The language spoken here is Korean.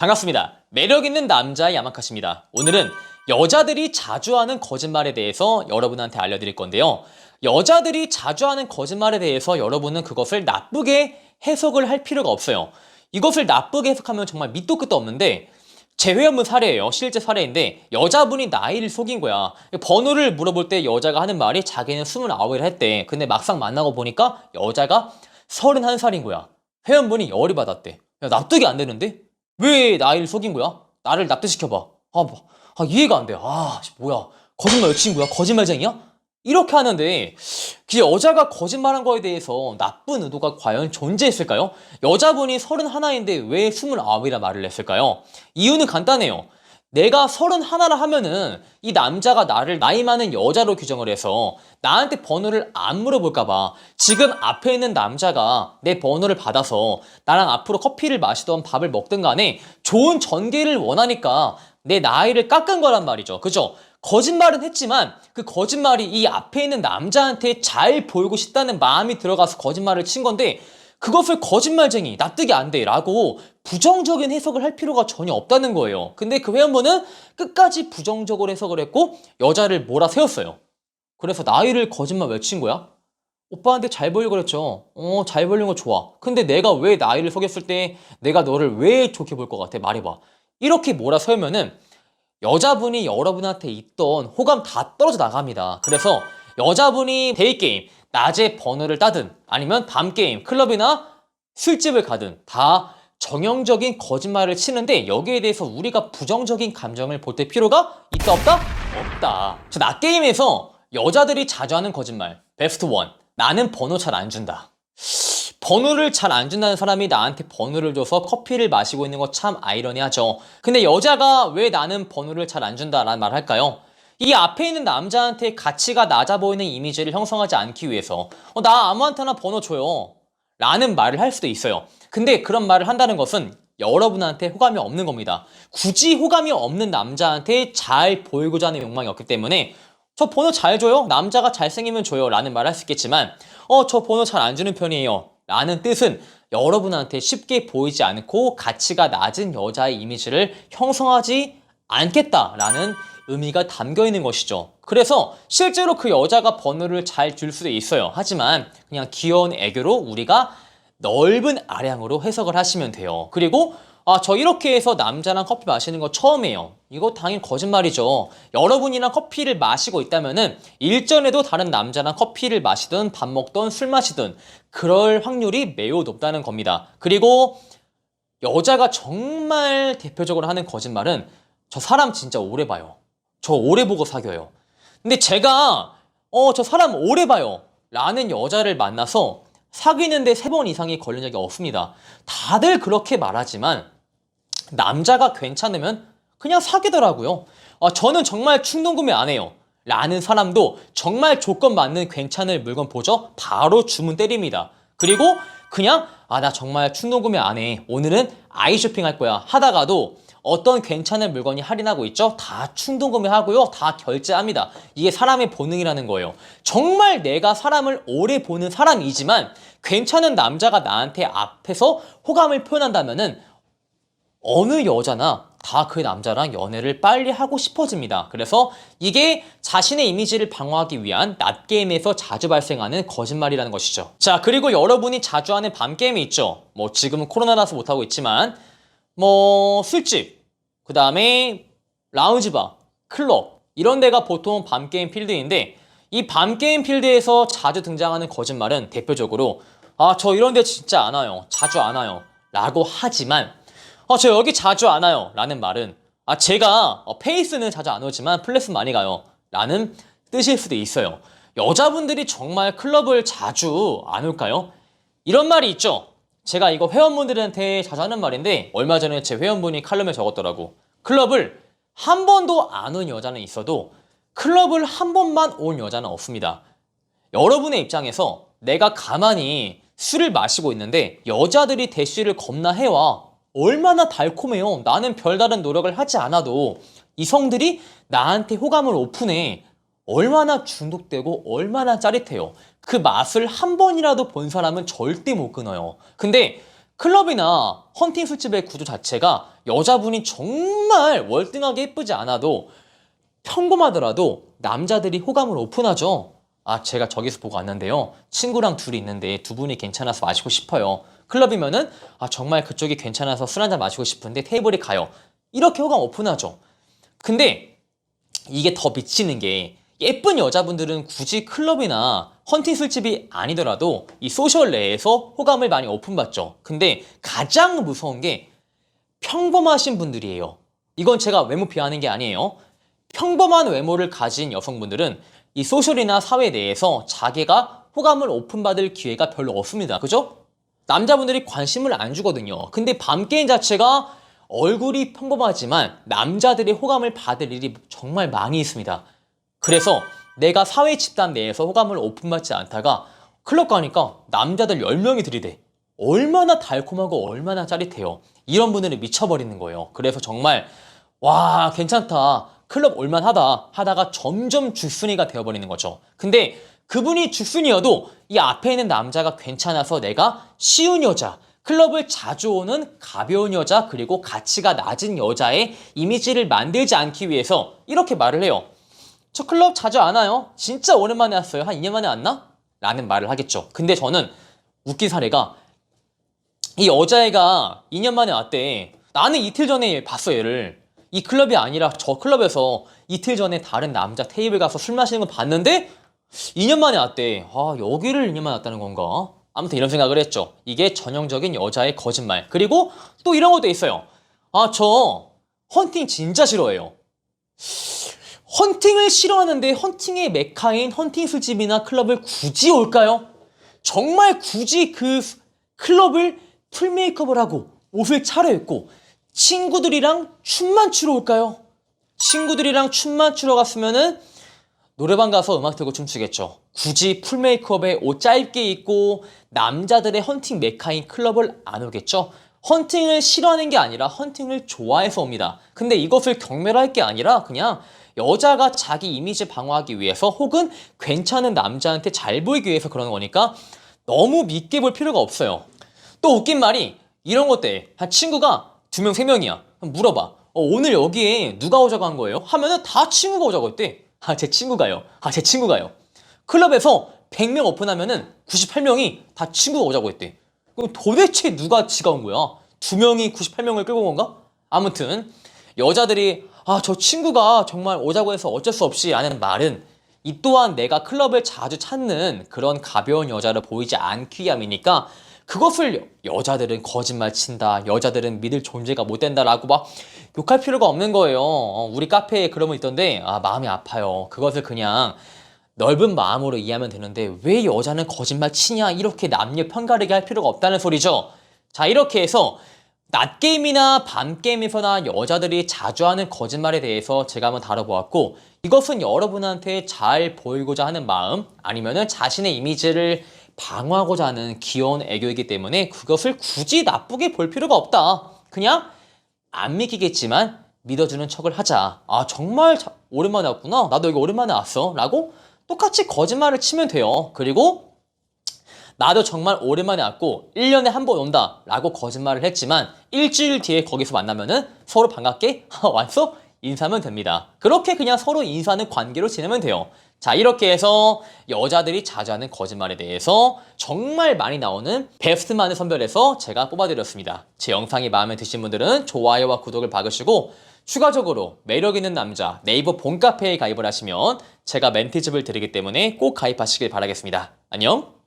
반갑습니다. 매력있는 남자의 야마카시입니다. 오늘은 여자들이 자주 하는 거짓말에 대해서 여러분한테 알려드릴 건데요. 여자들이 자주 하는 거짓말에 대해서 여러분은 그것을 나쁘게 해석을 할 필요가 없어요. 이것을 나쁘게 해석하면 정말 밑도 끝도 없는데 제 회원분 사례예요. 실제 사례인데 여자분이 나이를 속인 거야. 번호를 물어볼 때 여자가 하는 말이 자기는 29을 했대. 근데 막상 만나고 보니까 여자가 31살인 거야. 회원분이 열이 받았대. 야, 납득이 안 되는데? 왜 나이를 속인 거야? 나를 납득시켜봐. 이해가 안 돼. 뭐야. 거짓말 여친구야? 거짓말쟁이야? 이렇게 하는데 그 여자가 거짓말한 거에 대해서 나쁜 의도가 과연 존재했을까요? 여자분이 31인데 왜 29이라 말을 했을까요? 이유는 간단해요. 내가 31라 하면은 이 남자가 나를 나이 많은 여자로 규정을 해서 나한테 번호를 안 물어볼까봐 지금 앞에 있는 남자가 내 번호를 받아서 나랑 앞으로 커피를 마시던 밥을 먹든 간에 좋은 전개를 원하니까 내 나이를 깎은 거란 말이죠. 그죠? 거짓말은 했지만 그 거짓말이 이 앞에 있는 남자한테 잘 보이고 싶다는 마음이 들어가서 거짓말을 친 건데 그것을 거짓말쟁이, 납득이 안 돼 라고 부정적인 해석을 할 필요가 전혀 없다는 거예요. 근데 그 회원분은 끝까지 부정적으로 해석을 했고 여자를 몰아세웠어요. 그래서 나이를 거짓말 왜 친 거야? 오빠한테 잘 보이려고 그랬죠. 잘 보이는 거 좋아. 근데 내가 왜 나이를 속였을 때 내가 너를 왜 좋게 볼 것 같아? 말해봐. 이렇게 몰아세우면은 여자분이 여러분한테 있던 호감 다 떨어져 나갑니다. 그래서 여자분이 데이트게임, 낮에 번호를 따든 아니면 밤게임, 클럽이나 술집을 가든 다 정형적인 거짓말을 치는데 여기에 대해서 우리가 부정적인 감정을 볼 때 필요가 있다 없다? 없다. 낮게임에서 여자들이 자주 하는 거짓말 베스트 1. 나는 번호 잘 안 준다. 번호를 잘 안 준다는 사람이 나한테 번호를 줘서 커피를 마시고 있는 거 참 아이러니하죠. 근데 여자가 왜 나는 번호를 잘 안 준다라는 말을 할까요? 이 앞에 있는 남자한테 가치가 낮아 보이는 이미지를 형성하지 않기 위해서 나 아무한테나 번호 줘요 라는 말을 할 수도 있어요. 근데 그런 말을 한다는 것은 여러분한테 호감이 없는 겁니다. 굳이 호감이 없는 남자한테 잘 보이고자 하는 욕망이 없기 때문에 저 번호 잘 줘요? 남자가 잘생기면 줘요 라는 말을 할 수 있겠지만 저 번호 잘 안 주는 편이에요 라는 뜻은 여러분한테 쉽게 보이지 않고 가치가 낮은 여자의 이미지를 형성하지 않겠다라는 의미가 담겨 있는 것이죠. 그래서 실제로 그 여자가 번호를 잘 줄 수도 있어요. 하지만 그냥 귀여운 애교로 우리가 넓은 아량으로 해석을 하시면 돼요. 그리고 저 이렇게 해서 남자랑 커피 마시는 거 처음이에요. 이거 당연히 거짓말이죠. 여러분이랑 커피를 마시고 있다면은 일전에도 다른 남자랑 커피를 마시든 밥 먹든 술 마시든 그럴 확률이 매우 높다는 겁니다. 그리고 여자가 정말 대표적으로 하는 거짓말은 저 사람 진짜 오래 봐요. 저 오래 보고 사귀어요. 근데 제가 저 사람 오래 봐요 라는 여자를 만나서 사귀는데 3번 이상이 걸린 적이 없습니다. 다들 그렇게 말하지만 남자가 괜찮으면 그냥 사귀더라고요. 저는 정말 충동 구매 안 해요 라는 사람도 정말 조건 맞는 괜찮은 물건 보죠? 바로 주문 때립니다. 그리고 그냥 나 정말 충동 구매 안 해. 오늘은 아이 쇼핑 할 거야 하다가도 어떤 괜찮은 물건이 할인하고 있죠? 다 충동 구매하고요. 다 결제합니다. 이게 사람의 본능이라는 거예요. 정말 내가 사람을 오래 보는 사람이지만 괜찮은 남자가 나한테 앞에서 호감을 표현한다면은 어느 여자나 다 그 남자랑 연애를 빨리 하고 싶어집니다. 그래서 이게 자신의 이미지를 방어하기 위한 낮게임에서 자주 발생하는 거짓말이라는 것이죠. 자, 그리고 여러분이 자주 하는 밤게임이 있죠. 지금은 코로나라서 못하고 있지만 술집, 그 다음에 라운지바, 클럽 이런 데가 보통 밤게임 필드인데 이 밤게임 필드에서 자주 등장하는 거짓말은 대표적으로 저 이런 데 진짜 안 와요. 자주 안 와요 라고 하지만 저 여기 자주 안 와요 라는 말은 제가 페이스는 자주 안 오지만 플랫은 많이 가요 라는 뜻일 수도 있어요. 여자분들이 정말 클럽을 자주 안 올까요? 이런 말이 있죠. 제가 이거 회원분들한테 자주 하는 말인데 얼마 전에 제 회원분이 칼럼에 적었더라고. 클럽을 한 번도 안 온 여자는 있어도 클럽을 한 번만 온 여자는 없습니다. 여러분의 입장에서 내가 가만히 술을 마시고 있는데 여자들이 대쉬를 겁나 해와. 얼마나 달콤해요. 나는 별다른 노력을 하지 않아도 이성들이 나한테 호감을 오픈해. 얼마나 중독되고 얼마나 짜릿해요. 그 맛을 한 번이라도 본 사람은 절대 못 끊어요. 근데 클럽이나 헌팅 술집의 구조 자체가 여자분이 정말 월등하게 예쁘지 않아도 평범하더라도 남자들이 호감을 오픈하죠. 아, 제가 저기서 보고 왔는데요. 친구랑 둘이 있는데 두 분이 괜찮아서 마시고 싶어요. 클럽이면은 아, 정말 그쪽이 괜찮아서 술 한잔 마시고 싶은데 테이블에 가요. 이렇게 호감 오픈하죠. 근데 이게 더 미치는 게 예쁜 여자분들은 굳이 클럽이나 헌팅 술집이 아니더라도 이 소셜 내에서 호감을 많이 오픈받죠. 근데 가장 무서운 게 평범하신 분들이에요. 이건 제가 외모 비하하는 게 아니에요. 평범한 외모를 가진 여성분들은 이 소셜이나 사회 내에서 자기가 호감을 오픈받을 기회가 별로 없습니다. 그죠? 남자분들이 관심을 안 주거든요. 근데 밤게임 자체가 얼굴이 평범하지만 남자들의 호감을 받을 일이 정말 많이 있습니다. 그래서 내가 사회 집단 내에서 호감을 오픈받지 않다가 클럽 가니까 남자들 10명이 들이대. 얼마나 달콤하고 얼마나 짜릿해요. 이런 분들은 미쳐버리는 거예요. 그래서 정말 와, 괜찮다, 클럽 올만하다 하다가 점점 죽순이가 되어버리는 거죠. 근데 그분이 죽순이어도 이 앞에 있는 남자가 괜찮아서 내가 쉬운 여자, 클럽을 자주 오는 가벼운 여자, 그리고 가치가 낮은 여자의 이미지를 만들지 않기 위해서 이렇게 말을 해요. 저 클럽 자주 안 와요. 진짜 오랜만에 왔어요. 한 2년 만에 왔나? 라는 말을 하겠죠. 근데 저는 웃긴 사례가 이 여자애가 2년 만에 왔대. 나는 이틀 전에 봤어, 얘를. 이 클럽이 아니라 저 클럽에서 이틀 전에 다른 남자 테이블 가서 술 마시는 거 봤는데 2년 만에 왔대. 아, 여기를 2년 만에 왔다는 건가? 아무튼 이런 생각을 했죠. 이게 전형적인 여자의 거짓말. 그리고 또 이런 것도 있어요. 아, 저 헌팅 진짜 싫어해요. 헌팅을 싫어하는데 헌팅의 메카인 헌팅 술집이나 클럽을 굳이 올까요? 정말 굳이 그 클럽을 풀 메이크업을 하고 옷을 차려입고 친구들이랑 춤만 추러 올까요? 친구들이랑 춤만 추러 갔으면은 노래방 가서 음악 틀고 춤추겠죠. 굳이 풀 메이크업에 옷 짧게 입고 남자들의 헌팅 메카인 클럽을 안 오겠죠. 헌팅을 싫어하는 게 아니라 헌팅을 좋아해서 옵니다. 근데 이것을 경멸할 게 아니라 그냥 여자가 자기 이미지 방어하기 위해서 혹은 괜찮은 남자한테 잘 보이기 위해서 그러는 거니까 너무 믿게 볼 필요가 없어요. 또 웃긴 말이 이런 것들, 한 친구가 2명, 3명이야. 물어봐. 오늘 여기에 누가 오자고 한 거예요? 하면은 다 친구가 오자고 했대. 아, 제 친구가요. 아, 제 친구가요. 클럽에서 100명 오픈하면은 98명이 다 친구가 오자고 했대. 그럼 도대체 누가 지가 온 거야? 2명이 98명을 끌고 온 건가? 아무튼 여자들이 아, 저 친구가 정말 오자고 해서 어쩔 수 없이 하는 말은 이 또한 내가 클럽을 자주 찾는 그런 가벼운 여자를 보이지 않기 위함이니까 그것을 여자들은 거짓말 친다, 여자들은 믿을 존재가 못 된다라고 막 욕할 필요가 없는 거예요. 우리 카페에 그런 분 있던데 아, 마음이 아파요. 그것을 그냥 넓은 마음으로 이해하면 되는데 왜 여자는 거짓말 치냐, 이렇게 남녀 편가르게 할 필요가 없다는 소리죠. 자, 이렇게 해서 낮게임이나 밤게임에서나 여자들이 자주 하는 거짓말에 대해서 제가 한번 다뤄보았고, 이것은 여러분한테 잘 보이고자 하는 마음, 아니면은 자신의 이미지를 방어하고자 하는 귀여운 애교이기 때문에 그것을 굳이 나쁘게 볼 필요가 없다. 그냥 안 믿기겠지만 믿어주는 척을 하자. 아, 정말 오랜만에 왔구나. 나도 여기 오랜만에 왔어. 라고 똑같이 거짓말을 치면 돼요. 그리고 나도 정말 오랜만에 왔고 1년에 한 번 온다 라고 거짓말을 했지만 일주일 뒤에 거기서 만나면은 서로 반갑게 왔어? 인사하면 됩니다. 그렇게 그냥 서로 인사하는 관계로 지내면 돼요. 자, 이렇게 해서 여자들이 자주 하는 거짓말에 대해서 정말 많이 나오는 베스트만을 선별해서 제가 뽑아드렸습니다. 제 영상이 마음에 드신 분들은 좋아요와 구독을 박으시고, 추가적으로 매력있는 남자 네이버 본카페에 가입을 하시면 제가 멘티집을 드리기 때문에 꼭 가입하시길 바라겠습니다. 안녕.